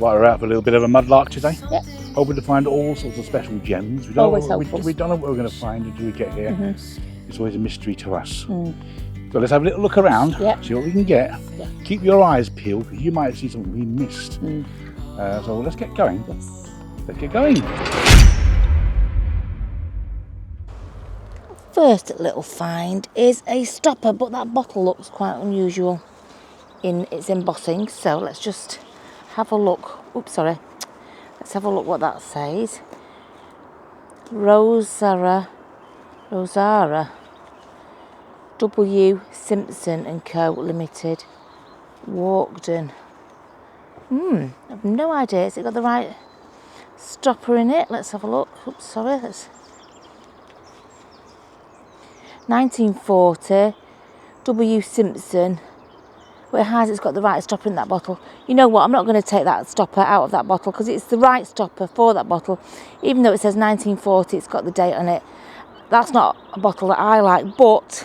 Right, we're out for a little bit of a mudlark today. Yep. Hoping to find all sorts of special gems. We don't know what we're going to find until we get here. It's always a mystery to us. So let's have a little look around, see what we can get. Keep your eyes peeled because you might see something we missed. So let's get going. Let's get going. First little find is a stopper, but that bottle looks quite unusual in its embossing. So let's just have a look. Oops, sorry. Let's have a look what that says. Rosara W. Simpson and Co. Limited, Walkden. I've no idea. Has it got the right stopper in it? Let's have a look. Oops, sorry. Let's 1940 W. Simpson. Well, it's got the right stopper in that bottle. You know what? I'm not going to take that stopper out of that bottle because it's the right stopper for that bottle. Even though it says 1940, it's got the date on it. That's not a bottle that I like, but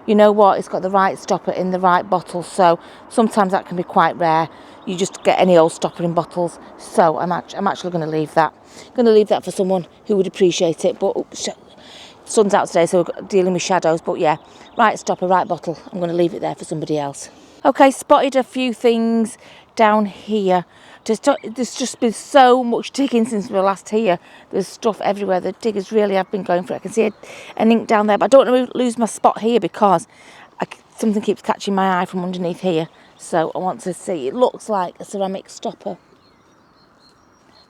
you know what? It's got the right stopper in the right bottle. So sometimes that can be quite rare. You just get any old stopper in bottles. So I'm actually going to leave that. I'm going to leave that for someone who would appreciate it. But oops, sun's out today, so we're dealing with shadows. But yeah, right stopper, right bottle. I'm going to leave it there for somebody else. Okay, spotted a few things down here. There's just been so much digging since we were last here. There's stuff everywhere. The diggers really have been going for it. I can see an ink down there, but I don't want to lose my spot here because something keeps catching my eye from underneath here. So I want to see. It looks like a ceramic stopper.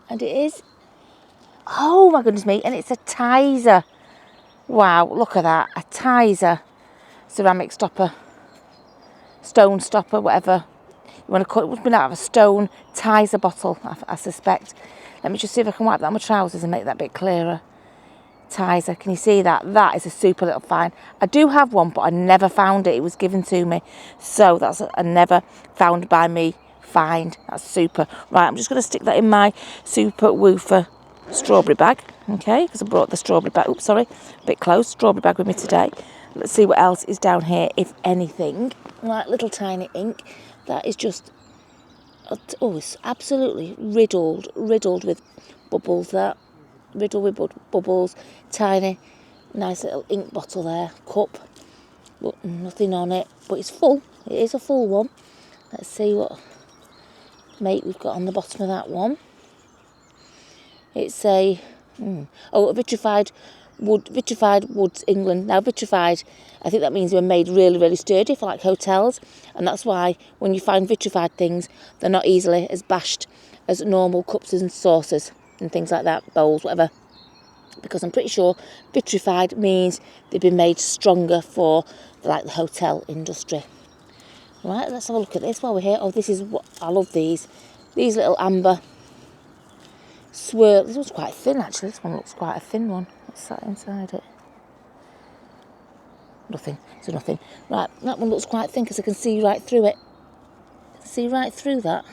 And it is. Oh my goodness me. And it's a Tizer. Wow, look at that. A Tizer ceramic stopper. Stone stopper, whatever you want to call it. It would have been out of a stone Tizer bottle, I suspect. Let me just see if I can wipe that on my trousers and make that a bit clearer. Tizer, can you see that? That is a super little find. I do have one, but I never found it. It was given to me. So that's a never found by me find. That's super. Right, I'm just going to stick that in my super woofer strawberry bag. Okay, because I brought the strawberry bag. Oops, sorry. A bit close. Strawberry bag with me today. Let's see what else is down here, if anything. Right, little tiny ink. That is just, oh, it's absolutely riddled with bubbles. That riddled with bubbles. Tiny, nice little ink bottle there, cup, but nothing on it. But it's full. It is a full one. Let's see what mate we've got on the bottom of that one. It's a a vitrified woods, England. Now vitrified, I think that means they're made really, really sturdy for like hotels, and that's why when you find vitrified things, they're not easily as bashed as normal cups and saucers and things like that, bowls, whatever. Because I'm pretty sure vitrified means they've been made stronger for like the hotel industry. Right, let's have a look at this while we're here. Oh, this is what I love. These little amber swirl. This one's quite thin actually. This one looks quite a thin one. What's that inside it? Nothing. It's nothing. Right, that one looks quite thin because I can see right through it. See right through that.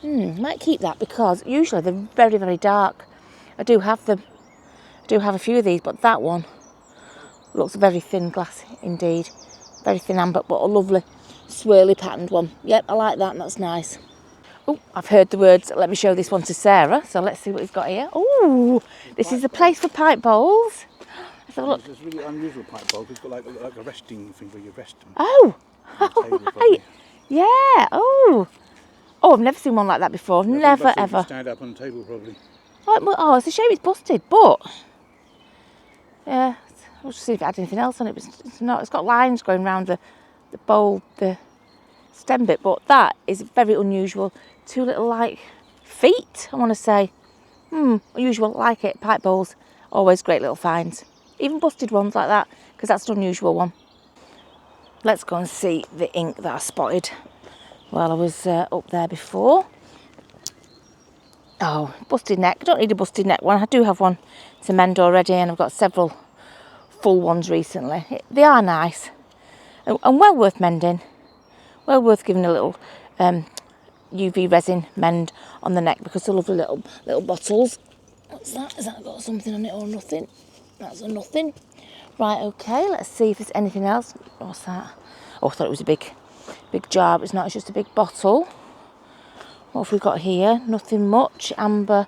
Might keep that because usually they're very, very dark. I do have them. I do have a few of these, but that one looks very thin glass indeed. Very thin amber, but a lovely swirly patterned one. Yep, I like that. That's nice. Oh, I've heard the words, let me show this one to Sarah. So let's see what we've got here. Oh, this is the place for pipe bowls. Let's have a look. It's a really unusual pipe bowl. It's got like a resting thing where you rest them. Oh, right. Yeah. Oh, I've never seen one like that before. Never, ever. Stand up on the table probably. Oh, it's a shame it's busted, but yeah, we'll just see if it had anything else on it. It's not. It's got lines going round the bowl, the stem bit, but that is very unusual. Two little like feet, I want to say. Unusual, like it. Pipe bowls, always great little finds. Even busted ones like that, because that's an unusual one. Let's go and see the ink that I spotted while I was up there before. Oh, busted neck. I don't need a busted neck one. I do have one to mend already, and I've got several full ones recently. They are nice and well worth mending. Well worth giving a little UV resin mend on the neck because they're lovely little bottles. What's that? Has that got something on it or nothing? That's a nothing. Right, okay, let's see if there's anything else. What's that? Oh, I thought it was a big jar, but it's not. It's just a big bottle. What have we got here? Nothing much. Amber.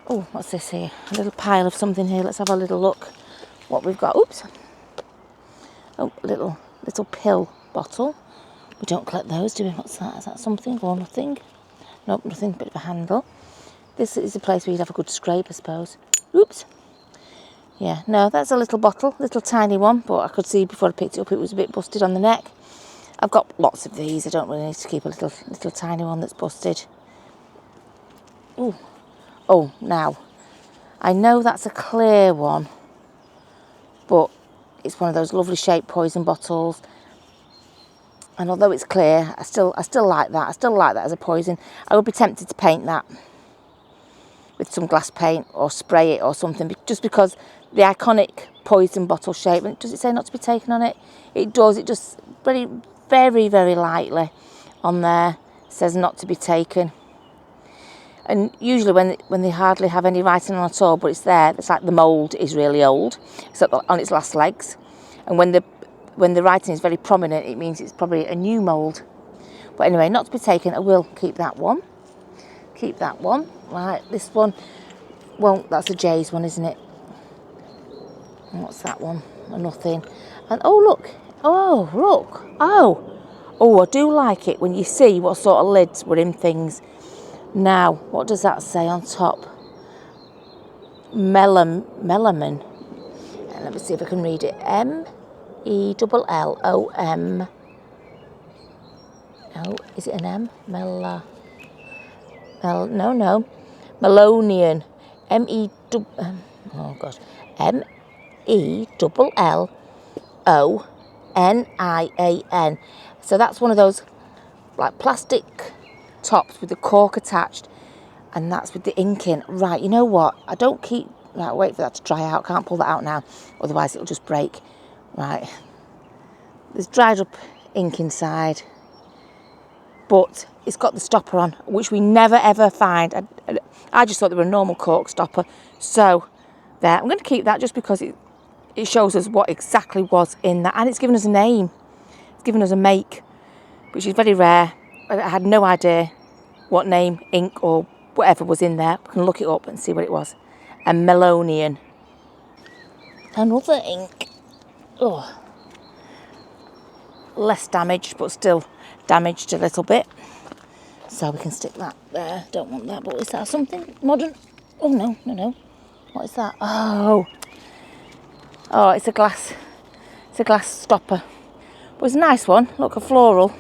Oh, what's this here? A little pile of something here. Let's have a little look what we've got. Oops. Oh, little pill bottle. We don't collect those, do we? What's that? Is that something or nothing? Nope, nothing. Bit of a handle. This is a place where you'd have a good scrape, I suppose. Oops. Yeah, no, that's a little bottle, little tiny one, but I could see before I picked it up it was a bit busted on the neck. I've got lots of these. I don't really need to keep a little tiny one that's busted. Ooh. Oh, now, I know that's a clear one, but it's one of those lovely shaped poison bottles. And although it's clear, I still like that. I still like that as a poison. I would be tempted to paint that with some glass paint or spray it or something, just because the iconic poison bottle shape. And does it say not to be taken on it? It does. It just very, very, very lightly on there says not to be taken. And usually when they hardly have any writing on at all, but it's there, it's like the mould is really old. It's on its last legs. And when the writing is very prominent, it means it's probably a new mould. But anyway, not to be taken. I will keep that one. Keep that one. Right, this one. Well, that's a J's one, isn't it? And what's that one? Nothing. And oh, look. Oh, look. Oh, I do like it when you see what sort of lids were in things. Now, what does that say on top? Melamine. Let me see if I can read it. MELLOM. Oh, is it an M? No. Melonian. Oh gosh. MELLONIAN. So that's one of those like plastic tops with the cork attached, and that's with the ink in. Right, you know what? I don't keep. Right, wait for that to dry out. Can't pull that out now, otherwise it'll just break. Right. There's dried up ink inside, but it's got the stopper on, which we never ever find. I just thought they were a normal cork stopper. So there, I'm going to keep that just because it shows us what exactly was in that, and it's given us a name. It's given us a make, which is very rare. I had no idea what name, ink or whatever was in there. We can look it up and see what it was. A Melonian. Another ink. Oh. Less damaged, but still damaged a little bit. So we can stick that there. Don't want that, but is that something modern? Oh, no. What is that? Oh, it's a glass stopper. But it's a nice one. Look, a floral.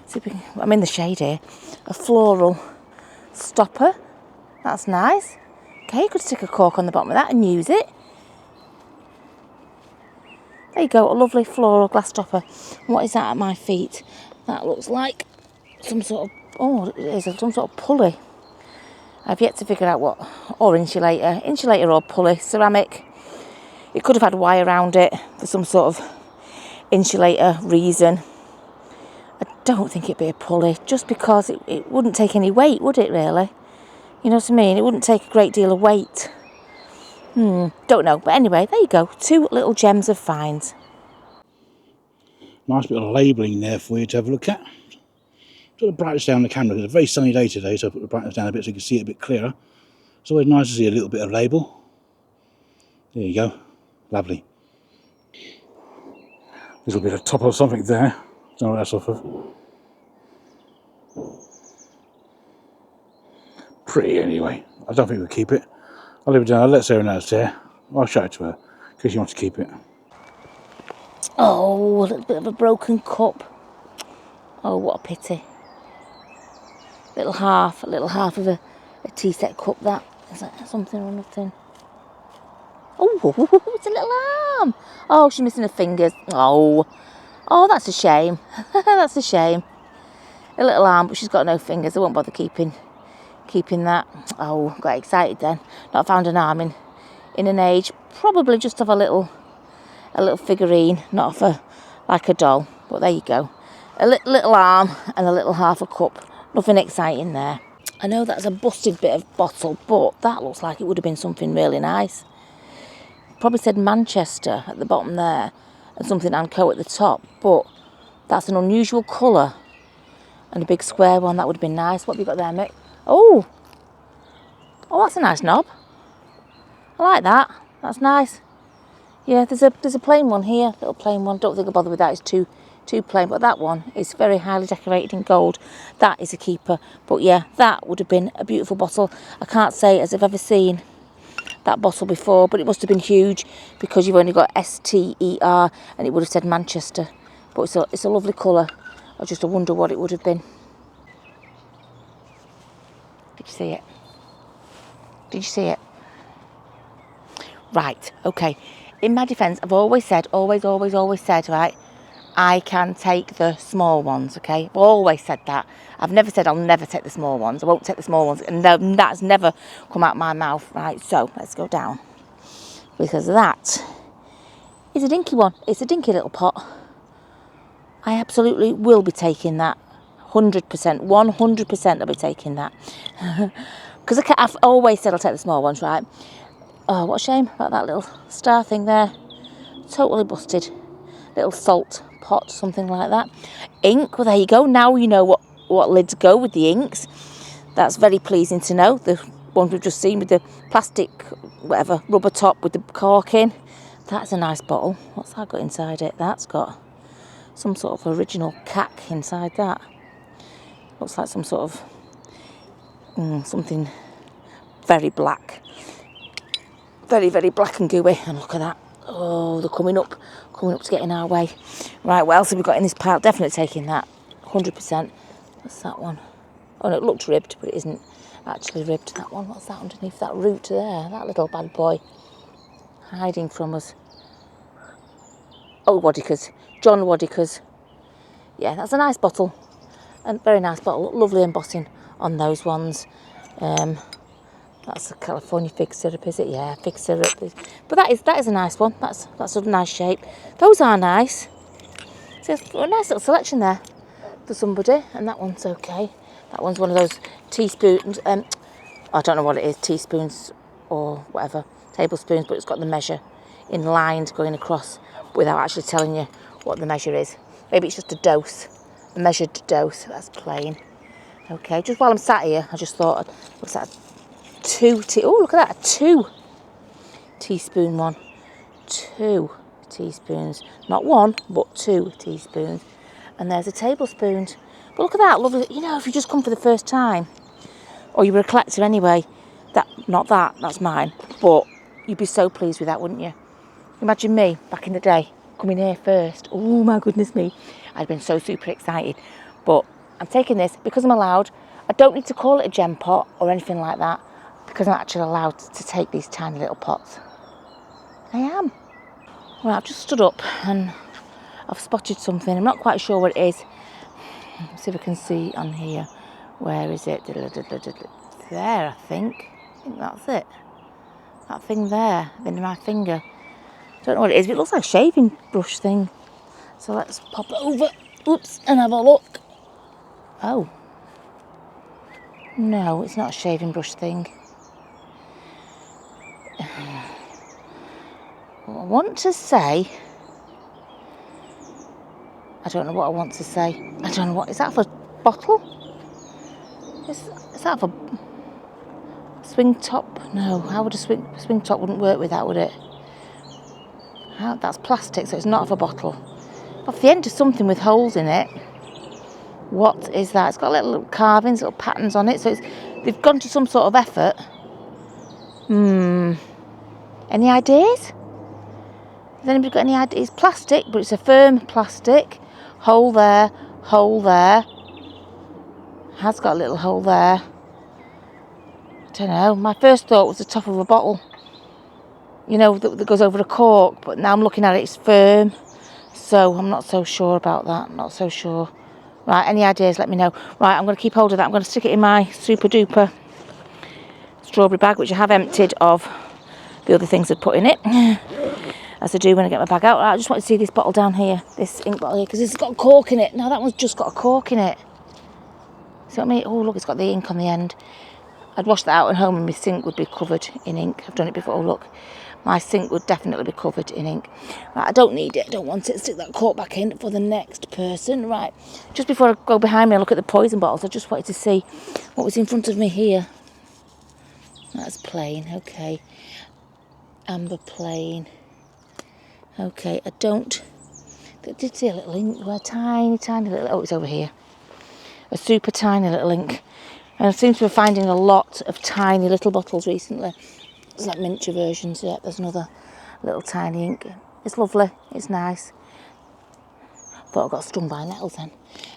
See if we can, I'm in the shade here. A floral stopper. That's nice. Okay, you could stick a cork on the bottom of that and use it. There you go, a lovely floral glass stopper. What is that at my feet? That looks like some sort of, oh, it is some sort of pulley. I've yet to figure out what, or insulator or pulley, ceramic. It could have had wire around it for some sort of insulator reason. I don't think it'd be a pulley, just because it wouldn't take any weight, would it really? You know what I mean? It wouldn't take a great deal of weight. Don't know. But anyway, there you go. 2 little gems of finds. Nice bit of labelling there for you to have a look at. Put the brightness down the camera. It's a very sunny day today, so I put the brightness down a bit so you can see it a bit clearer. It's always nice to see a little bit of label. There you go. Lovely. Little bit of top of something there. Don't know what that's off of. Pretty anyway. I don't think we'll keep it. I'll leave it down. I'll let Sarah know it's there. I'll show it to her in case she wants to keep it. Oh, a little bit of a broken cup. Oh, what a pity. A little half of a tea set cup. That is that something or nothing? Oh, it's a little arm. Oh, she's missing her fingers. Oh, that's a shame. That's a shame. A little arm, but she's got no fingers. I won't bother keeping that. Oh, got excited then. Not found an arm in an age. Probably just of a little figurine, not of like a doll. But there you go. A little arm and a little half a cup. Nothing exciting there. I know that's a busted bit of bottle, but that looks like it would have been something really nice. Probably said Manchester at the bottom there and something Anco at the top, but that's an unusual colour and a big square one. That would have been nice. What have you got there, Mick? Oh, that's a nice knob. I like that. That's nice. Yeah, there's a plain one here, little plain one. Don't think I'll bother with that. It's too plain. But that one is very highly decorated in gold. That is a keeper. But yeah, that would have been a beautiful bottle. I can't say as I've ever seen that bottle before, but it must have been huge because you've only got STER and it would have said Manchester. But it's a lovely colour. I just wonder what it would have been. Did you see it? Did you see it? Right, okay. In my defence, I've always said, always said, right, I can take the small ones, okay? I've always said that. I've never said I'll never take the small ones. I won't take the small ones. And that's never come out my mouth, right? So, let's go down. Because that is a dinky one. It's a dinky little pot. I absolutely will be taking that. 100%, 100% I'll be taking that. Because I've always said I'll take the small ones, right? Oh, what a shame about that little star thing there. Totally busted. Little salt pot, something like that. Ink, well there you go. Now you know what lids go with the inks. That's very pleasing to know. The one we've just seen with the plastic, whatever, rubber top with the cork in. That's a nice bottle. What's that got inside it? That's got some sort of original cack inside that. Looks like some sort of something very black. Very, very black and gooey. And look at that. Oh, they're coming up to get in our way. Right, what else have we got in this pile? Definitely taking that. 100%. What's that one? Oh, no, it looked ribbed, but it isn't actually ribbed. That one, what's that underneath that root there? That little bad boy hiding from us. Oh, Wadikers. John Wadikers. Yeah, that's a nice bottle. A very nice bottle. Lovely embossing on those ones. That's a California fig syrup, is it? Yeah, fig syrup. But that is a nice one. That's a nice shape. Those are nice. So a nice little selection there for somebody. And that one's okay. That one's one of those teaspoons. I don't know what it is, teaspoons or whatever, tablespoons, but it's got the measure in lines going across without actually telling you what the measure is. Maybe it's just a dose, a measured dose. That's plain. Okay, just while I'm sat here, I just thought, what's that? Oh, look at that, a 2 teaspoon one. 2 teaspoons. Not 1, but 2 teaspoons. And there's a tablespoon. But look at that, lovely. You know, if you just come for the first time, or you were a collector anyway, that's mine. But you'd be so pleased with that, wouldn't you? Imagine me, back in the day, coming here first. Oh, my goodness me. I'd been so super excited. But I'm taking this because I'm allowed. I don't need to call it a gem pot or anything like that, because I'm actually allowed to take these tiny little pots. I am. Well, I've just stood up and I've spotted something. I'm not quite sure what it is. Let's see if I can see on here. Where is it? There, I think. I think that's it. That thing there, in my finger. Don't know what it is, but it looks like a shaving brush thing. So let's pop it over. Oops, and have a look. Oh. No, it's not a shaving brush thing. I want to say, I don't know what I want to say. I don't know what, is that for a bottle? Is that for swing top? No, how would a swing top wouldn't work with that, would it? That's plastic, so it's not for a bottle. Off the end of something with holes in it. What is that? It's got little carvings, little patterns on it, so they've gone to some sort of effort. Any ideas? Has anybody got any ideas? It's plastic, but it's a firm plastic. Hole there, hole there. Has got a little hole there. I don't know. My first thought was the top of a bottle. You know, that goes over a cork, but now I'm looking at it, it's firm. So I'm not so sure about that. Not so sure. Right, any ideas, let me know. Right, I'm going to keep hold of that. I'm going to stick it in my super duper strawberry bag, which I have emptied of the other things I'd put in it, as I do when I get my bag out. Right, I just want to see this bottle down here, this ink bottle here, because it's got a cork in it. Now that one's just got a cork in it. See what I mean? Oh, look, it's got the ink on the end. I'd wash that out at home and my sink would be covered in ink. I've done it before, look. My sink would definitely be covered in ink. Right, I don't need it, I don't want it. Stick that cork back in for the next person. Right, just before I go behind me and look at the poison bottles, I just wanted to see what was in front of me here. That's plain, okay. Amber plain. Okay, I did see a little ink, a tiny little, oh, it's over here. A super tiny little ink. And I seem to be finding a lot of tiny little bottles recently. It's like miniature versions, yeah. There's another little tiny ink. It's lovely, it's nice. Thought I got stung by nettles then.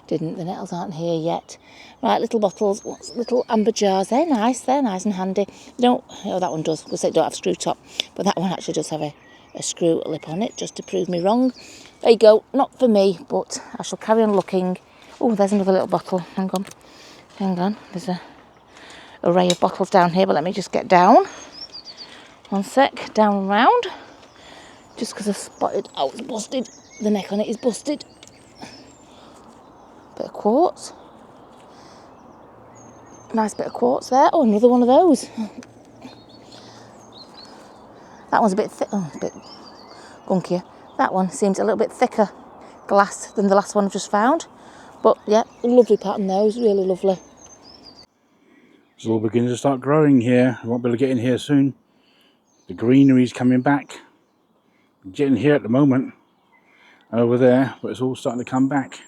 Didn't, the nettles aren't here yet. Right, little bottles, little amber jars. They're nice and handy. Oh, that one does, because they don't have screw top. But that one actually does have a screw lip on it, just to prove me wrong. There you go, not for me, but I shall carry on looking. Oh, there's another little bottle, hang on. There's a array of bottles down here, but let me just get down. One sec, down and round. Just because I've spotted, oh, it's busted. The neck on it is busted. Bit of quartz. Nice bit of quartz there. Oh, another one of those. That one's a bit thick, oh, a bit gunkier. That one seems a little bit thicker glass than the last one I've just found. But yeah, lovely pattern those, really lovely. It's all beginning to start growing here. I won't be able to get in here soon. The greenery's coming back. I'm getting here at the moment, over there, but it's all starting to come back.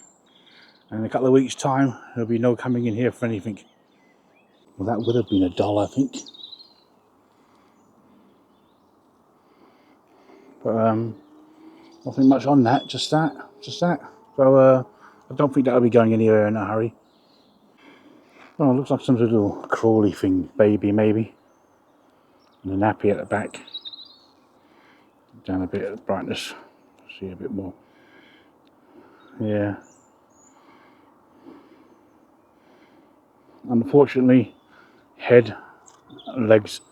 And in a couple of weeks' time, there'll be no coming in here for anything. Well, that would have been $1, I think. But nothing much on that, just that. So I don't think that'll be going anywhere in a hurry. Oh, it looks like some little crawly thing, baby maybe. And a nappy at the back. Down a bit of brightness, see a bit more. Yeah. Unfortunately, head, legs,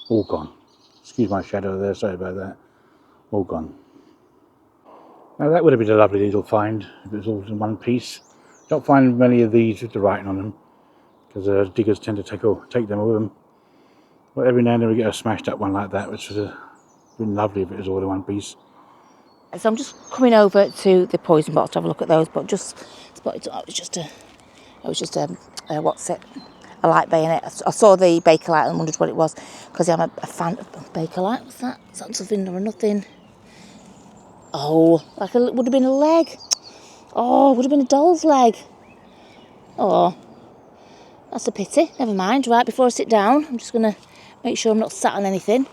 all gone. Excuse my shadow there, sorry about that. All gone. Now that would have been a lovely little find if it was all in one piece. Don't find many of these with the writing on them, because diggers tend to take them with them. But every now and then we get a smashed up one like that, which would have been lovely if it was all in one piece. So I'm just coming over to the poison bottles to have a look at those, but just spotted, it was just a what's it? A light bayonet. I saw the Bakelite and wondered what it was, because I'm a fan of Bakelite. What's that? Is that something or nothing? Oh, like would have been a leg. Oh, would have been a doll's leg. Oh, that's a pity. Never mind. Right, before I sit down, I'm just going to make sure I'm not sat on anything.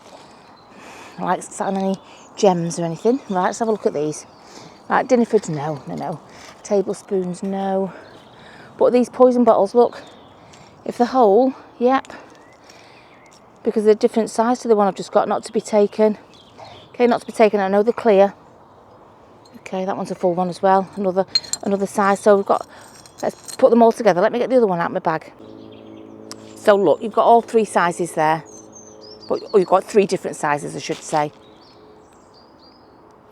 I like sat on any gems or anything. Right, let's have a look at these. Right, Dinnifords, no. Tablespoons, no. But these poison bottles, look. If they're whole, yep. Because they're different size to the one I've just got, not to be taken. Okay, not to be taken. I know they're clear. Okay, that one's a full one as well. Another size. So we've got, let's put them all together. Let me get the other one out of my bag. So look, you've got all three sizes there. But you've got three different sizes, I should say.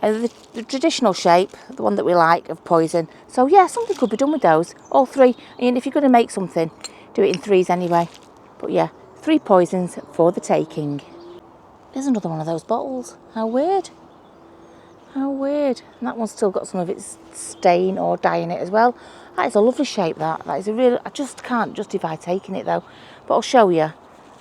The traditional shape, the one that we like, of poison. So yeah, something could be done with those. All three. And if you're going to make something, do it in threes anyway. But yeah, 3 poisons for the taking. There's another one of those bottles. How weird. How weird. And that one's still got some of its stain or dye in it as well. That is a lovely shape, that. That is a real, I just can't justify taking it though. But I'll show you.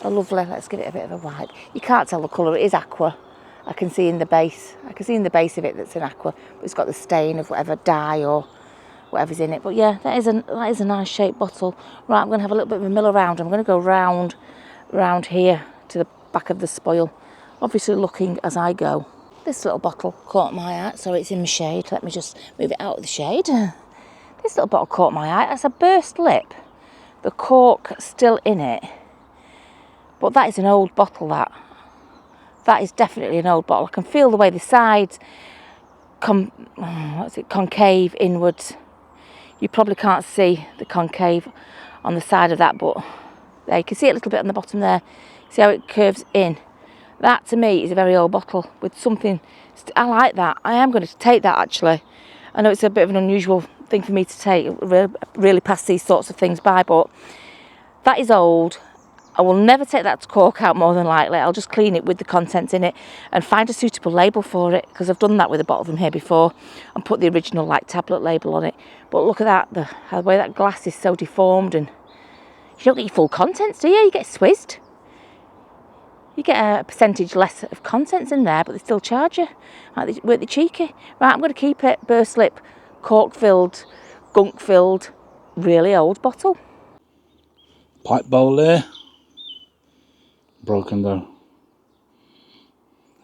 A lovely, let's give it a bit of a wipe. You can't tell the colour, it is aqua. I can see in the base. I can see in the base of it that's an aqua. But it's got the stain of whatever dye or whatever's in it. But yeah, that is a nice shaped bottle. Right, I'm going to have a little bit of a mill around. I'm going to go round here to the back of the spoil. Obviously looking as I go. This little bottle caught my eye. Sorry, it's in my shade. Let me just move it out of the shade. This little bottle caught my eye. That's a burst lip. The cork still in it. But that is an old bottle, that. That is definitely an old bottle. I can feel the way the sides concave inwards. You probably can't see the concave on the side of that, but there, you can see it a little bit on the bottom there. See how it curves in? That, to me, is a very old bottle with something. I like that. I am going to take that, actually. I know it's a bit of an unusual thing for me to take, really pass these sorts of things by, but that is old. I will never take that to cork out more than likely. I'll just clean it with the contents in it and find a suitable label for it, because I've done that with a bottle from here before and put the original like tablet label on it. But look at that, the way that glass is so deformed, and you don't get your full contents, do you? You get swizzed. You get a percentage less of contents in there, but they still charge you. Like they're cheeky. Right, I'm going to keep it. Burst lip, cork filled, gunk filled, really old bottle. Pipe bowl there. Broken though.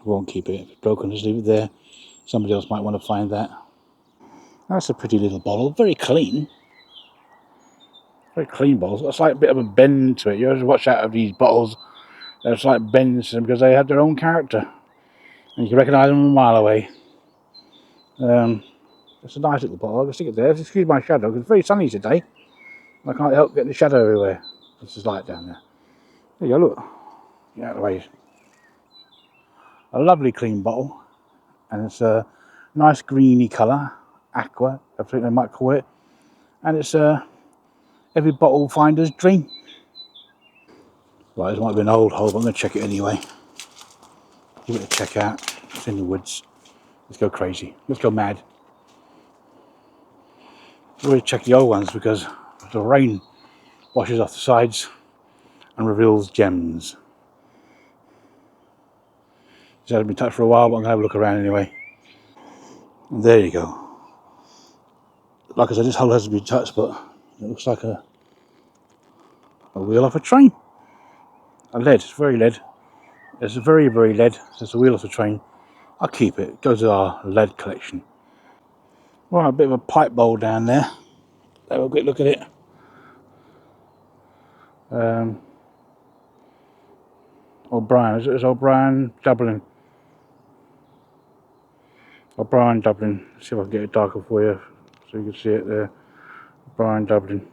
I won't keep it. If it's broken, just leave it there. Somebody else might want to find that. That's a pretty little bottle. Very clean. Very clean bottles. It's like a bit of a bend to it. You have to watch out of these bottles. There's like bends to them because they have their own character. And you can recognise them a mile away. It's a nice little bottle. I'm going to stick it there. Excuse my shadow, because it's very sunny today. I can't help getting the shadow everywhere. This is light down there. There you go, look. Get out of the way. A lovely clean bottle. And it's a nice greeny colour. Aqua, I think they might call it. And it's every bottle finder's dream. Right, this might be an old hole, but I'm going to check it anyway. Give it a check out. It's in the woods. Let's go crazy. Let's go mad. I always check the old ones because the rain washes off the sides and reveals gems. This hasn't been touched for a while, but I'm going to have a look around anyway. And there you go. Like I said, this hole hasn't been touched, but it looks like a wheel off a train. A lead, it's very lead. It's very, very lead. It's a wheel off a train. I'll keep it. It goes to our lead collection. Right, a bit of a pipe bowl down there. Have a quick look at it. O'Brien, is it O'Brien Dublin? O'Brien Dublin. Let's see if I can get it darker for you so you can see it there. O'Brien Dublin.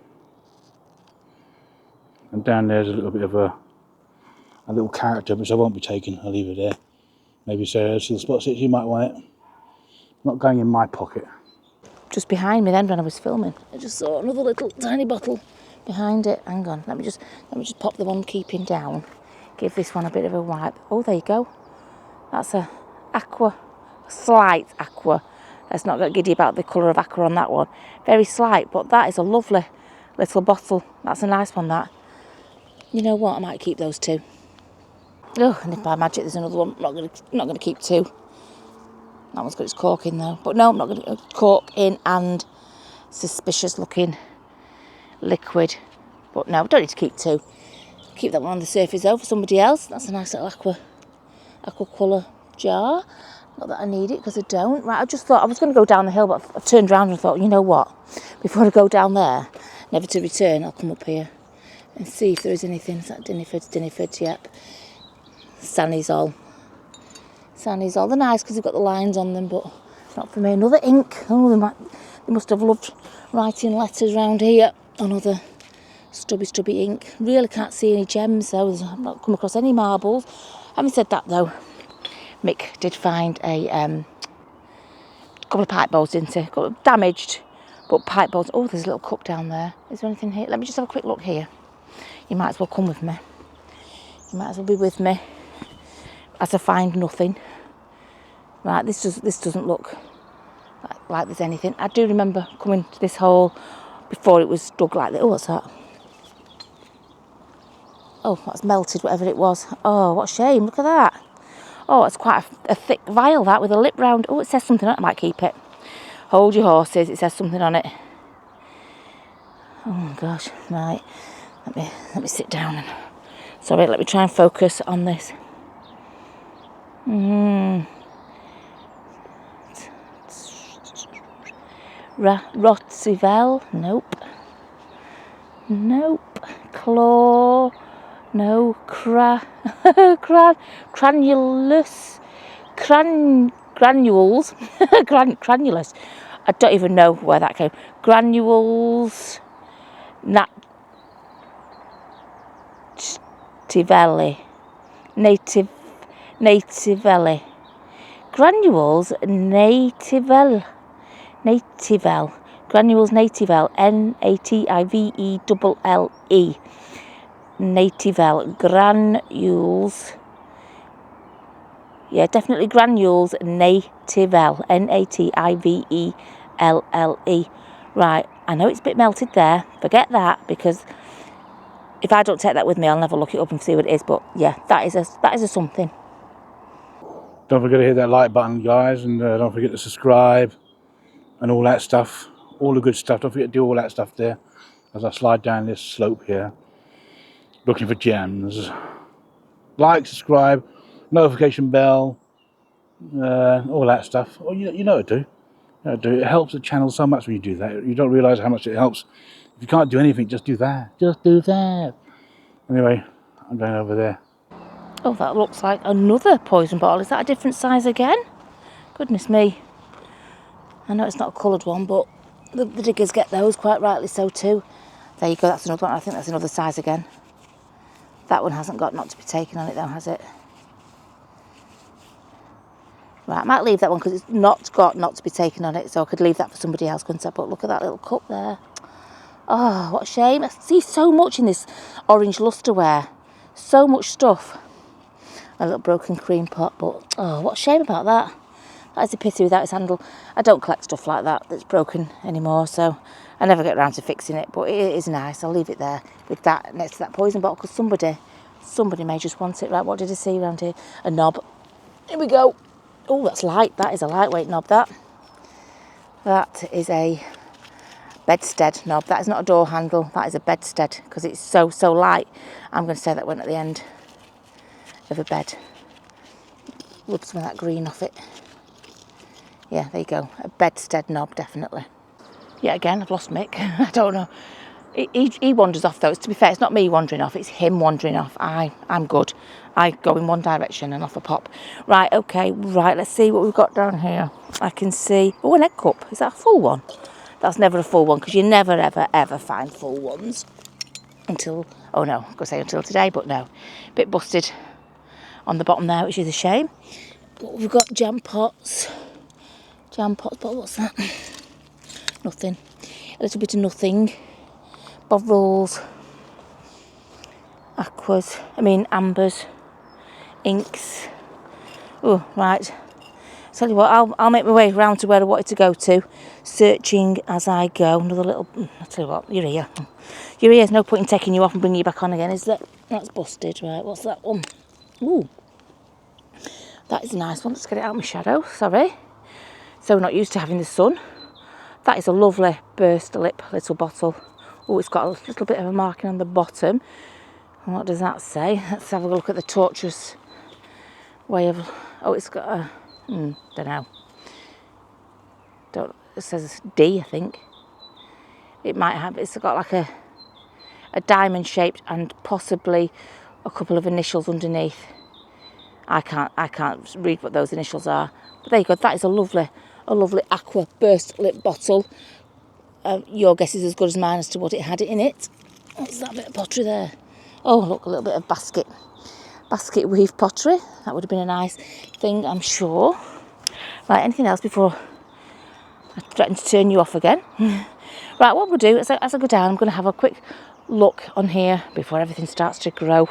And down there's a little bit of a little character, which I won't be taking. I'll leave it there. Maybe Sarah, see the spot 6, you might want it. Not going in my pocket. Just behind me then when I was filming, I just saw another little tiny bottle behind it. Hang on, let me just pop the one keeping down. Give this one a bit of a wipe. Oh, there you go. That's a aqua, slight aqua. Let's not get giddy about the colour of aqua on that one. Very slight, but that is a lovely little bottle. That's a nice one, that. You know what? I might keep those two. Oh, and if by magic there's another one, I'm not gonna keep two. That one's got its cork in though. But no, I'm not going to cork in and suspicious looking liquid. But no, don't need to keep two. Keep that one on the surface though for somebody else. That's a nice little aqua colour jar. Not that I need it because I don't. Right, I just thought I was going to go down the hill, but I turned around and thought, you know what? Before I go down there, never to return, I'll come up here and see if there is anything. Is that Dinnyford's, yep. Sanny's all. They're nice because they've got the lines on them, but not for me. Another ink. Oh, they must have loved writing letters around here on other stubby ink. Really can't see any gems though. I've not come across any marbles. Having said that though, Mick did find a couple of pipe bowls, didn't he? Got damaged, but pipe bowls. Oh, there's a little cup down there. Is there anything here? Let me just have a quick look here. You might as well come with me. You might as well be with me as I find nothing. Right, this doesn't look like there's anything. I do remember coming to this hole before it was dug like this. Oh, what's that? Oh, that's melted, whatever it was. Oh, what a shame, look at that. Oh, it's quite a thick vial, that, with a lip round. Oh, it says something on it. I might keep it. Hold your horses, it says something on it. Oh my gosh, right. Let me sit down and... Sorry, let me try and focus on this. Rotsivel, nope. Claw, no. Granules, granulous. I don't even know where that came. Granules, nativelli. Granules, nativel. Granules Nativelle, Nativelle. Nativell granules. Yeah, definitely granules Nativell. Nativelle. Right, I know it's a bit melted there. Forget that, because if I don't take that with me, I'll never look it up and see what it is. But yeah, that is a something. Don't forget to hit that like button, guys, and don't forget to subscribe and all that stuff. All the good stuff. Don't forget to do all that stuff there as I slide down this slope here, looking for gems. Like, subscribe, notification bell, all that stuff. Oh, you know what to do. It helps the channel so much when you do that. You don't realise how much it helps. If you can't do anything, just do that. Just do that. Anyway, I'm going over there. Oh, that looks like another poison bottle. Is that a different size again? Goodness me. I know it's not a coloured one, but the diggers get those, quite rightly so too. There you go, that's another one. I think that's another size again. That one hasn't got not to be taken on it though, has it? Right, I might leave that one because it's not got not to be taken on it, so I could leave that for somebody else, couldn't I? But look at that little cup there. Oh, what a shame. I see so much in this orange lustreware. So much stuff. A little broken cream pot, but oh, what a shame about that. That is a pity without its handle. I don't collect stuff like that that's broken anymore, so I never get around to fixing it, but it is nice. I'll leave it there with that next to that poison bottle, because somebody may just want it. Right, what did I see around here? A knob. Here we go. Oh, that's light. That is a lightweight knob, that. That is a bedstead knob. That is not a door handle. That is a bedstead, because it's so light. I'm going to say that went at the end of a bed. Rub some of that green off it. Yeah, there you go. A bedstead knob, definitely. Yeah, again, I've lost Mick. I don't know. He wanders off though. To be fair, it's not me wandering off, it's him wandering off. I'm good. I go in one direction and off a pop. Right, okay, right, let's see what we've got down here. I can see, oh, an egg cup. Is that a full one? That's never a full one, because you never, ever find full ones. Until, oh no, I'm going to say until today, but no. A bit busted on the bottom there, which is a shame. But we've got jam pots. Jam pots, but what's that? Nothing. A little bit of nothing. Bovrils. Ambers. Inks. Oh, right. Tell you what, I'll make my way round to where I wanted to go to, searching as I go. Another little, I'll tell you what, you're here. You're here, there's no point in taking you off and bringing you back on again, is there? That's busted, right, what's that one? Ooh. That is a nice one. Let's get it out of my shadow, sorry. So we're not used to having the sun. That is a lovely burst lip little bottle. Oh, it's got a little bit of a marking on the bottom. And what does that say? Let's have a look at the tortuous way of... Oh, it's got a... don't know. It says D, I think. It might have... It's got like a diamond shaped and possibly a couple of initials underneath. I can't read what those initials are. But there you go. That is a lovely aqua burst lip bottle. Your guess is as good as mine as to what it had in it. What's that bit of pottery there? Oh, look, a little bit of basket weave pottery. That would have been a nice thing, I'm sure. Right, anything else before I threaten to turn you off again? Right, what we'll do, as I go down, I'm going to have a quick look on here before everything starts to grow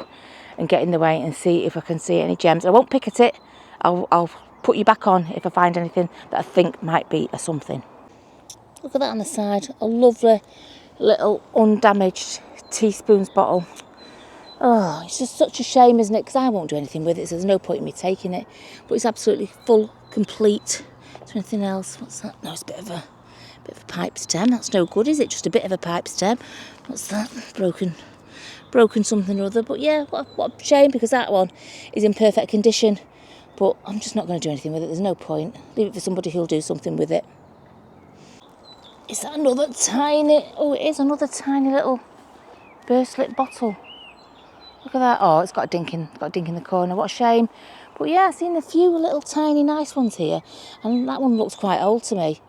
and get in the way, and see if I can see any gems. I won't pick at it. I'll put you back on if I find anything that I think might be a something. Look at that on the side. A lovely little undamaged teaspoons bottle. Oh, it's just such a shame, isn't it? Because I won't do anything with it, so there's no point in me taking it. But it's absolutely full, complete. Is there anything else? What's that? No, it's a bit of a pipe stem. That's no good, is it? Just a bit of a pipe stem. What's that? Broken something or other. But yeah, what a shame, because that one is in perfect condition. But I'm just not going to do anything with it. There's no point. Leave it for somebody who'll do something with it. Is that another tiny... Oh, it is another tiny little burst lip bottle. Look at that. Oh, it's got a dink in the corner. What a shame. But yeah, I've seen a few little tiny nice ones here. And that one looks quite old to me.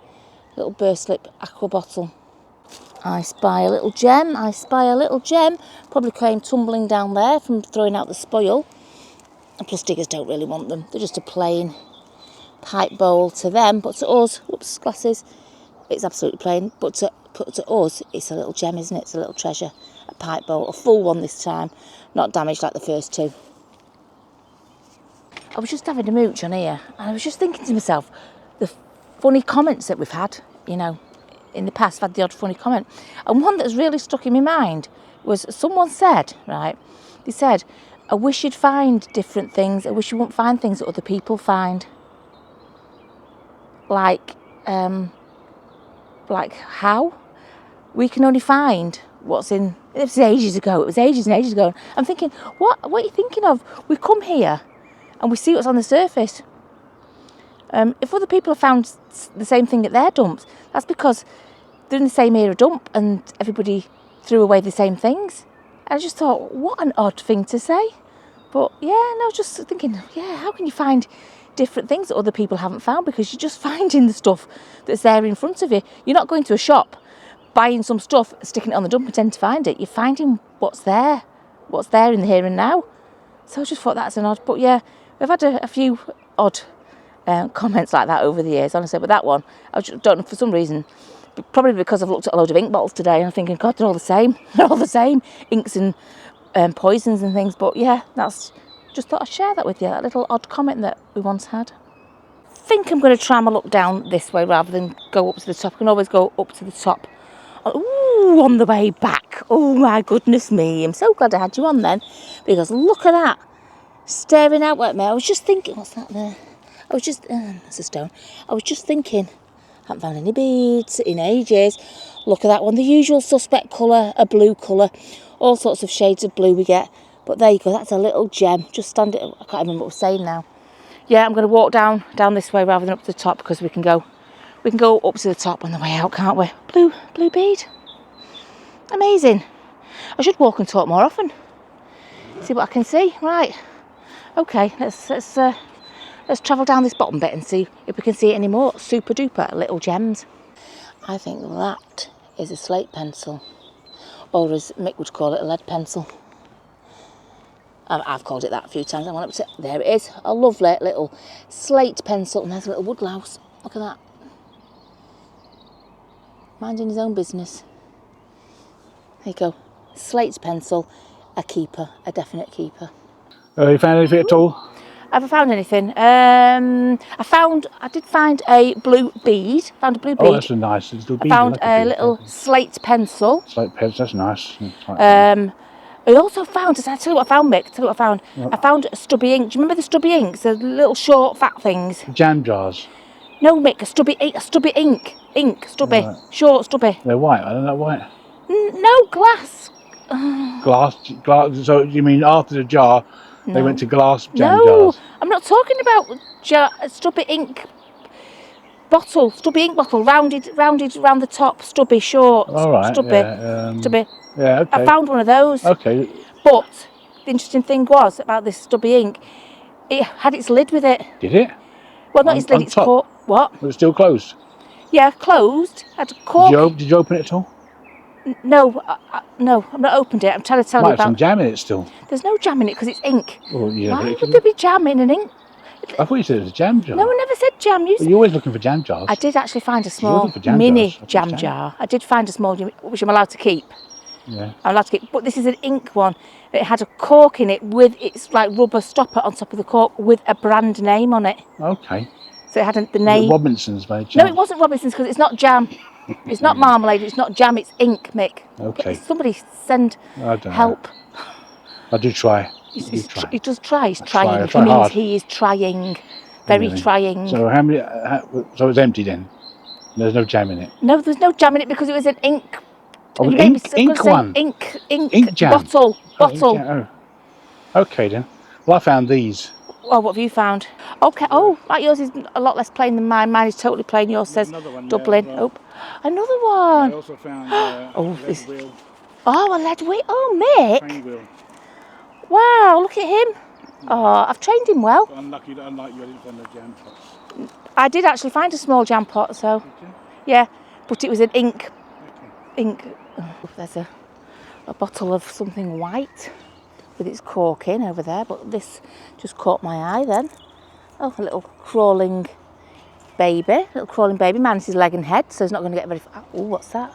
Little burst lip aqua bottle. I spy a little gem. Probably came tumbling down there from throwing out the spoil. And plus diggers don't really want them. They're just a plain pipe bowl to them. But to us, whoops, glasses, it's absolutely plain. But to But to us, it's a little gem, isn't it? It's a little treasure. A pipe bowl, a full one this time, not damaged like the first two. I was just having a mooch on here, and I was just thinking to myself, the funny comments that we've had, you know, in the past, I've had the odd funny comment. And one that's really stuck in my mind was someone said, right, they said, I wish you'd find different things. I wish you wouldn't find things that other people find. Like how? We can only find what's in, it was ages ago, it was ages and ages ago. I'm thinking, what are you thinking of? We come here and we see what's on the surface. If other people have found the same thing at their dumps, that's because they're in the same era dump and everybody threw away the same things. And I just thought, what an odd thing to say. But yeah, no, just thinking, yeah, how can you find different things that other people haven't found? Because you're just finding the stuff that's there in front of you. You're not going to a shop, buying some stuff, sticking it on the dump and pretend to find it. You're finding what's there in the here and now. So I just thought that's an odd, but yeah, we've had a few odd comments like that over the years, honestly. But that one, I just don't know, for some reason, probably because I've looked at a load of ink bottles today and I'm thinking, God, they're all the same. They're all the same, inks and poisons and things. But yeah, that's, just thought I'd share that with you, that little odd comment that we once had. I think I'm going to try my luck down this way rather than go up to the top. I can always go up to the top. Ooh, on the way back. Oh my goodness me. I'm so glad I had you on then, because look at that. Staring out at me. I was just thinking, what's that there? I was just, that's a stone. I was just thinking, I haven't found any beads in ages. Look at that one. The usual suspect colour, a blue colour. All sorts of shades of blue we get. But there you go, that's a little gem. Just stand it, I can't remember what I was saying now. Yeah, I'm going to walk down this way rather than up to the top, because we can go up to the top on the way out, can't we? Blue bead. Amazing. I should walk and talk more often. See what I can see. Right. Okay, let's travel down this bottom bit and see if we can see any more super duper little gems. I think that is a slate pencil, or as Mick would call it, a lead pencil. I've called it that a few times. There it is, a lovely little slate pencil, and there's a little woodlouse. Look at that. Minding his own business. There you go. Slate pencil, a keeper, a definite keeper. You found anything at all? Have I found anything? I did find a blue bead. Found a blue bead. Oh, that's a nice little bead. I found a little slate pencil. Slate pencil, that's nice. I also found, I tell you what I found, Mick, tell you what I found. What? I found stubby ink. Do you remember the stubby inks? The little short, fat things? Jam jars. No, Mick, a stubby ink. Stubby. Right. Short, stubby. They're white, I don't know, white. No, glass. Glass, so you mean after the jar, no. They went to glass jam jars? No, I'm not talking about stubby ink bottle, stubby ink bottle, rounded around the top, stubby, short, stubby, yeah, stubby. Yeah, okay. I found one of those. Okay. But the interesting thing was about this stubby ink, it had its lid with it. Did it? Well, not its lid, its cork. What? Was it still closed? Yeah, closed. Had a cork. Did you open it at all? No, no, I've not opened it. I'm trying to tell you about. Might have some jam in it still. There's no jam in it because it's ink. Oh, yeah. Why would there be jam in an ink? I thought you said it was a jam jar. No, I never said jam. You're always looking for jam jars. I did actually find a small mini jam jar. I did find a small, which I'm allowed to keep. Yeah. I'm allowed to keep, but this is an ink one. It had a cork in it with its like rubber stopper on top of the cork with a brand name on it. Okay. So it had the name. Robinson's made jam. No, it wasn't Robinson's because it's not jam. It's not marmalade. It's not jam. It's ink, Mick. Okay. Somebody send help. I do try. He does try. He's trying. He means he is trying. Very trying. So how many? So it's empty then. There's no jam in it. No, there's no jam in it because it was an ink. Oh, an ink one. Ink jam. Bottle. Oh. Okay then. Well, I found these. Oh, what have you found? Okay. Oh, like yours is a lot less plain than mine. Mine is totally plain. Yours says Dublin. There, well. Oh, another one. I also found a lead wheel. Oh, a lead wheel. Oh, Mick. Train wheel. Wow, look at him. Oh, I've trained him well. Unlike you, I didn't find no jam pots. I did actually find a small jam pot, so yeah, but it was an ink. Ink. Oh, there's a bottle of something white with its cork in over there, but this just caught my eye then. Oh, a little crawling baby. Minus his leg and head, so he's not going to get very far. Oh, what's that?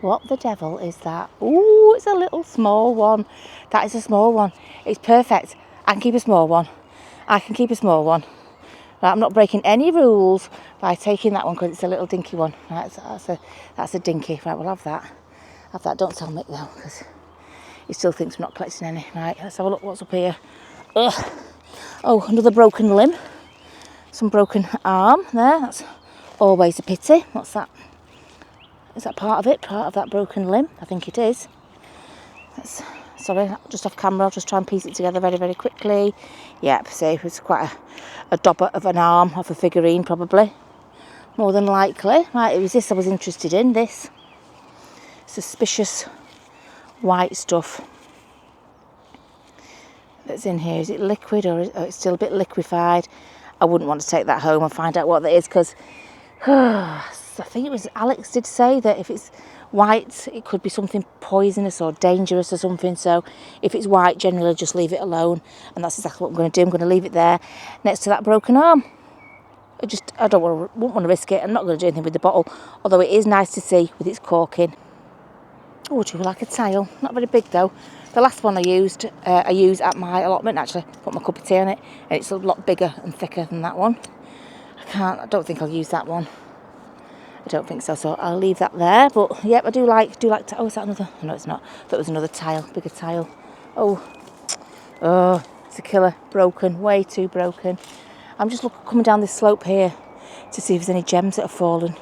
What the devil is that? Ooh, it's a little small one. That is a small one. It's perfect. I can keep a small one. I can keep a small one. Right, I'm not breaking any rules by taking that one because it's a little dinky one. Right, so that's a dinky. Right, we'll have that. Have that. Don't tell Mick though, because he still thinks we're not collecting any. Right, let's have a look what's up here. Ugh. Oh, another broken limb. Some broken arm there. That's always a pity. What's that? Is that part of it? Part of that broken limb? I think it is. Sorry, just off camera. I'll just try and piece it together very, very quickly. Yep, see, it's quite a dobber of an arm of a figurine, probably. More than likely. Right, it was this I was interested in. This suspicious white stuff that's in here. Is it liquid or it's still a bit liquefied? I wouldn't want to take that home and find out what that is because I think it was Alex did say that if it's white it could be something poisonous or dangerous or something, so if it's white generally just leave it alone, and that's exactly what I'm going to do. I'm going to leave it there next to that broken arm. I wouldn't want to risk it. I'm not going to do anything with the bottle, although it is nice to see with its corking. Oh, do you like a tile? Not very big though. The last one I use at my allotment actually. Put my cup of tea on it, and it's a lot bigger and thicker than that one. I don't think I'll use that one. I don't think so, so I'll leave that there. But yep, I do like to. Oh, is that another? No, it's not. That was another tile, bigger tile. Oh, it's a killer. Broken, way too broken. I'm just coming down this slope here to see if there's any gems that have fallen.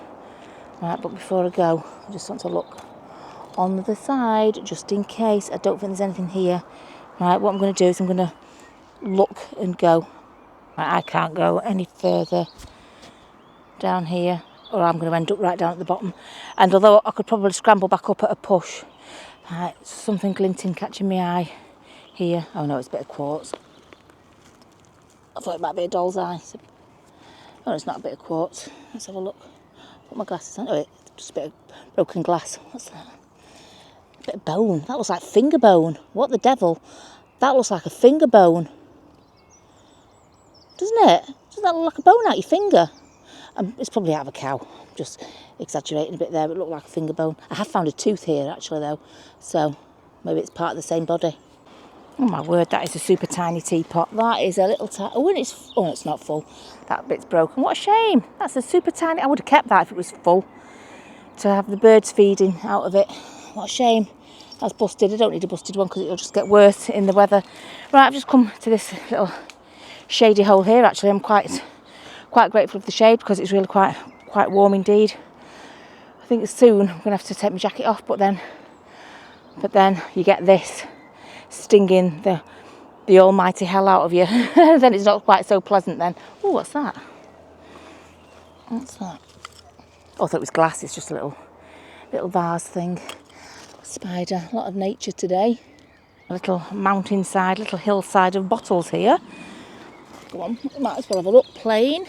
Right, but before I go, I just want to look on the side just in case. I don't think there's anything here. Right, what I'm going to do is I'm going to look and go. Right, I can't go any further down here, or I'm going to end up right down at the bottom. And although I could probably scramble back up at a push, right, something glinting catching my eye here. Oh no, it's a bit of quartz. I thought it might be a doll's eye. Oh, it's not a bit of quartz. Let's have a look. Put my glasses on. Oh, it's just a bit of broken glass. What's that? A bit of bone. That looks like finger bone. What the devil? That looks like a finger bone. Doesn't it? Doesn't that look like a bone out your finger? It's probably out of a cow. Just exaggerating a bit there, but it looked like a finger bone. I have found a tooth here actually though, so maybe it's part of the same body. Oh my word, that is a super tiny teapot. That is a little tiny. Oh, and it's not full. That bit's broken. What a shame. That's a super tiny. I would have kept that if it was full, to have the birds feeding out of it. What a shame. That's busted. I don't need a busted one because it'll just get worse in the weather. Right, I've just come to this little shady hole here. Actually, I'm quite grateful for the shade because it's really quite warm indeed. I think soon I'm going to have to take my jacket off, but then you get this stinging the almighty hell out of you. Then it's not quite so pleasant then. Oh, what's that? What's that? Oh, I thought it was glass. It's just a little vase thing. Spider. A lot of nature today. A little mountainside, little hillside of bottles here. Go on, we might as well have a look. Plain.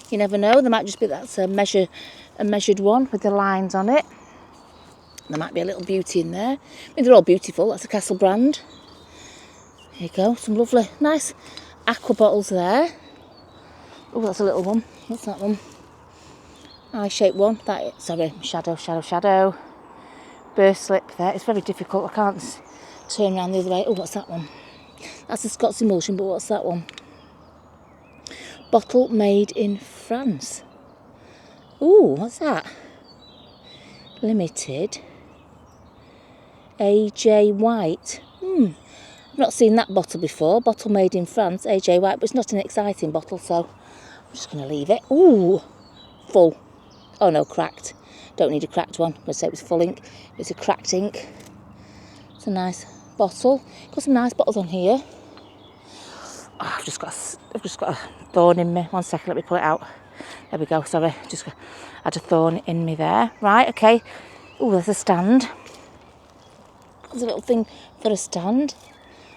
You never know. There might just be that's a measured one with the lines on it. There might be a little beauty in there. I mean, they're all beautiful. That's a Castle brand. There you go. Some lovely, nice aqua bottles there. Oh, that's a little one. What's that one? Eye-shaped one. Sorry, shadow. Burst slip there. It's very difficult. I can't turn around the other way. Oh, what's that one? That's a Scots emulsion, but what's that one? Bottle made in France. Ooh, what's that? Limited. AJ White. I've not seen that bottle before. Bottle made in France, AJ White, but it's not an exciting bottle, so I'm just going to leave it. Ooh, full. Oh no, cracked. Don't need a cracked one. I'm going to say it was full ink. It's a cracked ink. It's a nice bottle. Got some nice bottles on here. Oh, I've just got a thorn in me. 1 second, let me pull it out. There we go. Sorry, just had a thorn in me there. Right, okay. Oh, there's a stand. There's a little thing for a stand.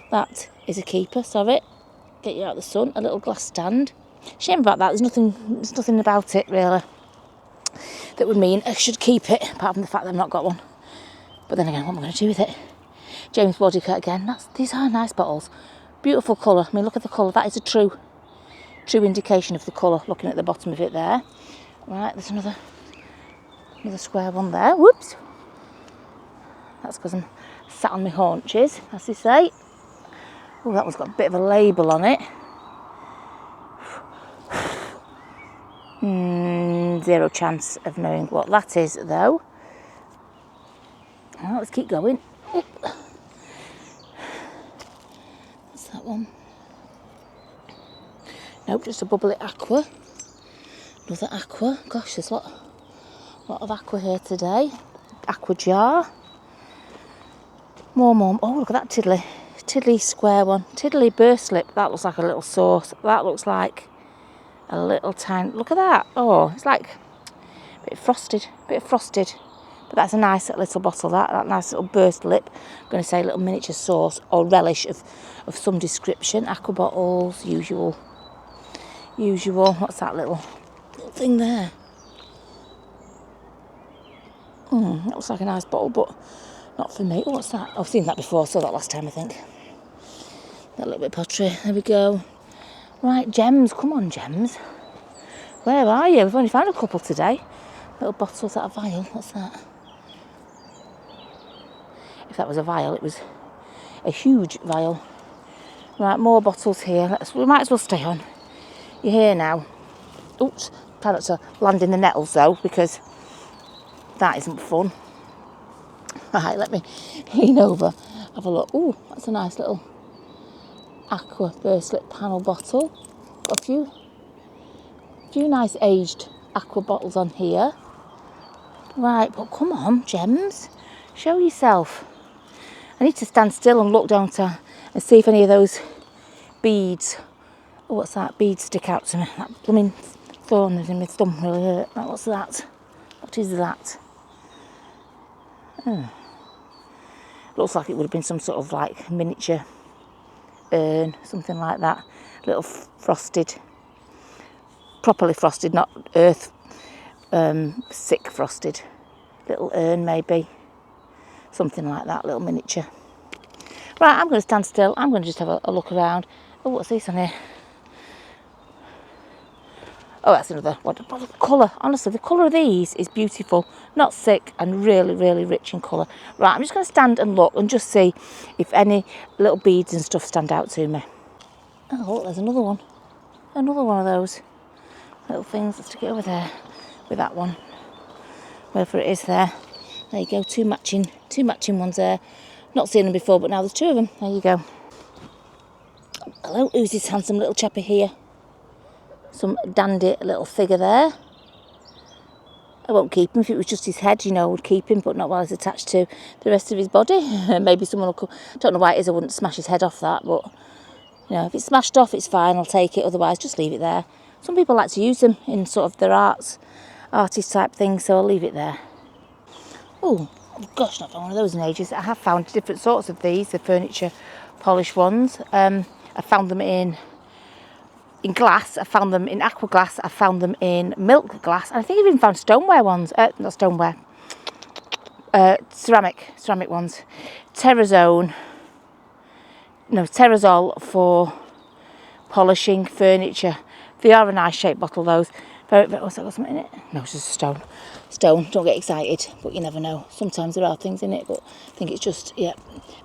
That is a keeper. Sorry, get you out of the sun. A little glass stand. Shame about that. There's nothing about it really that would mean I should keep it, apart from the fact that I've not got one. But then again, what am I going to do with it? James Waddycut again. These are nice bottles. Beautiful colour. I mean, look at the colour. That is a true indication of the colour, looking at the bottom of it there. Right, there's another square one there. Whoops. That's because I'm sat on my haunches, as they say. Oh, that one's got a bit of a label on it. Zero chance of knowing what that is, though. Well, let's keep going. What's that one? Nope, just a bubbly aqua. Another aqua. Gosh, there's a lot of aqua here today. Aqua jar. More. Oh, look at that tiddly square one. Tiddly burst lip. That looks like a little sauce. That looks like a little tiny. Look at that. Oh, it's like a bit frosted. But that's a nice little bottle, that nice little burst lip. I'm going to say a little miniature sauce or relish of some description. Aqua bottles, usual. What's that little thing there? That looks like a nice bottle, but not for me. Oh, what's that? I've seen that before. I saw that last time, I think. That little bit pottery. There we go. Right, gems. Come on, gems. Where are you? We've only found a couple today. Little bottles out of vial. What's that? If that was a vial, it was a huge vial. Right, more bottles here. We might as well stay on. You're here now. Oops, try not to land in the nettles though, because that isn't fun. Right, let me lean over, have a look. Oh, that's a nice little aqua burst lip panel bottle. Got a few nice aged aqua bottles on here. Right, but come on, gems, show yourself. I need to stand still and look down and see if any of those beads, oh, what's that, beads stick out to me. That blooming thorn is in my thumb really hurt. Right, what's that? What is that? Oh. Looks like it would have been some sort of like miniature urn, something like that. Little frosted, properly frosted, not earth sick frosted. Little urn maybe. Something like that, little miniature. Right, I'm going to stand still. I'm going to just have a look around. Oh, what's this on here? Oh, that's another. What a colour. Honestly, the colour of these is beautiful. Not thick and really, really rich in colour. Right, I'm just going to stand and look and just see if any little beads and stuff stand out to me. Oh, look, there's another one. Another one of those little things. Let's stick it over there with that one. Wherever it is there. There you go, two matching ones there. Not seen them before, but now there's two of them. There you go. Hello, who's this handsome little chappy here? Some dandy little figure there. I won't keep him. If it was just his head, you know, I would keep him, but not while he's attached to the rest of his body. Maybe someone will come. I don't know why it is I wouldn't smash his head off that, but, you know, if it's smashed off, it's fine. I'll take it. Otherwise, just leave it there. Some people like to use them in sort of their artist type things, so I'll leave it there. Oh gosh, not found one of those in ages. I have found different sorts of these, the furniture polish ones. I found them in glass, I found them in aqua glass, I found them in milk glass, and I think I've even found stoneware ones. Not stoneware, ceramic ones. Terrazol for polishing furniture. They are a nice shaped bottle, those. What's that got something in it? No, it's just a stone. Don't get excited, but you never know. Sometimes there are things in it, but I think it's just, yeah,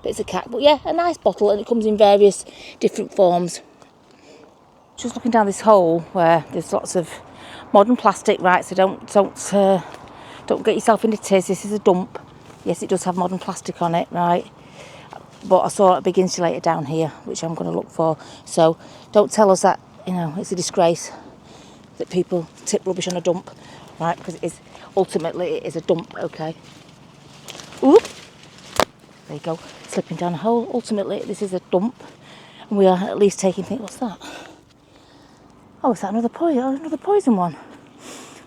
bits of cat. But yeah, a nice bottle, and it comes in various different forms. Just looking down this hole where there's lots of modern plastic, right? So don't get yourself into tears. This is a dump. Yes, it does have modern plastic on it, right? But I saw a big insulator down here, which I'm going to look for. So don't tell us that, you know, it's a disgrace that people tip rubbish on a dump, right? Because ultimately it is a dump, okay? Oop! There you go, slipping down a hole. Ultimately, this is a dump, and we are at least taking things. What's that? Oh, is that another poison one?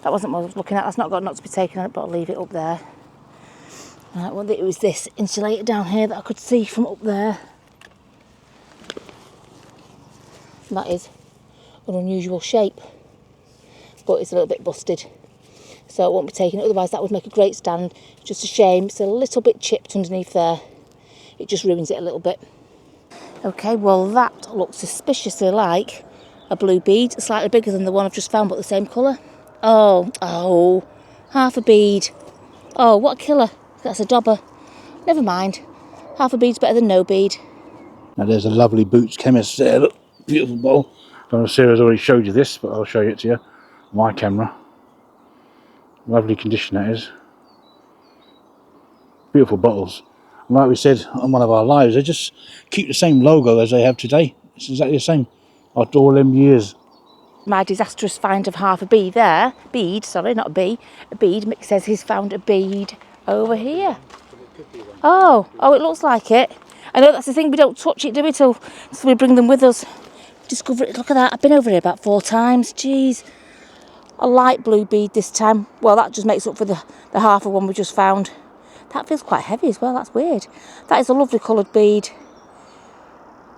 That wasn't what I was looking at. That's not got not to be taken out, but I'll leave it up there. Right, well, it was this insulator down here that I could see from up there. And that is an unusual shape, but it's a little bit busted, so it won't be taken. Otherwise, that would make a great stand. Just a shame. It's a little bit chipped underneath there. It just ruins it a little bit. Okay, well, that looks suspiciously like a blue bead, slightly bigger than the one I've just found, but the same colour. Oh, half a bead. Oh, what a killer. That's a dauber. never mind. Half a bead's better than no bead. Now there's a lovely Boots Chemist there, look, beautiful bottle. I don't know if Sarah's already showed you this, but I'll show it to you. My camera. Lovely condition that is. Beautiful bottles. And like we said on one of our lives, they just keep the same logo as they have today. It's exactly the same after all them years. My disastrous find of half a bead there. Bead, sorry, not a bee. A bead. Mick says he's found a bead over here. Oh, it looks like it. I know that's the thing, we don't touch it, do we, till we bring them with us. Discover it, look at that. I've been over here about 4 times, jeez. A light blue bead this time. Well, that just makes up for the half of one we just found. That feels quite heavy as well, that's weird. That is a lovely coloured bead.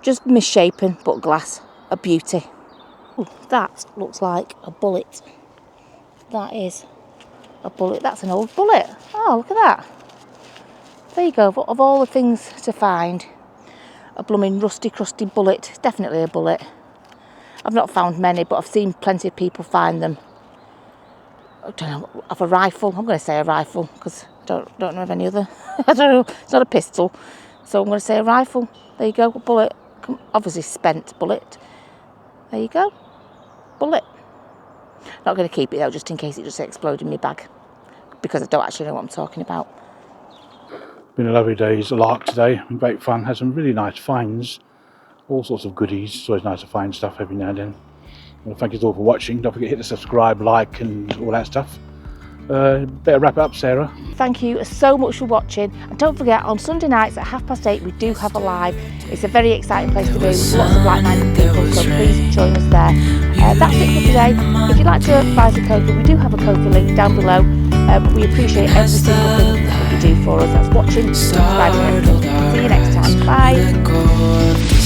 Just misshapen, but glass. A beauty. Ooh, that looks like a bullet. That is a bullet. That's an old bullet. Oh, look at that. There you go. Of all the things to find, a blooming rusty, crusty bullet. Definitely a bullet. I've not found many, but I've seen plenty of people find them. I don't know, of a rifle. I'm going to say a rifle because I don't know of any other. I don't know. It's not a pistol, so I'm going to say a rifle. There you go. A bullet. Obviously spent bullet. There you go. Bullet. Not going to keep it though, just in case it just exploded in my bag, because I don't actually know what I'm talking about. Been a lovely day's lark today. Been great fun. Had some really nice finds. All sorts of goodies. It's always nice to find stuff every now and then. Well, thank you all for watching. Don't forget to hit the subscribe, like and all that stuff. Better wrap it up, Sarah. Thank you so much for watching, and don't forget on Sunday nights at 8:30 we do have a live. It's a very exciting place to be with lots of like-minded people, so please join us there. That's it for today. If you'd like to advise a Ko-fi, we do have a Ko-fi link down below, but we appreciate every single thing that you do for us. That's watching, subscribing, and everything. See you next time. Bye.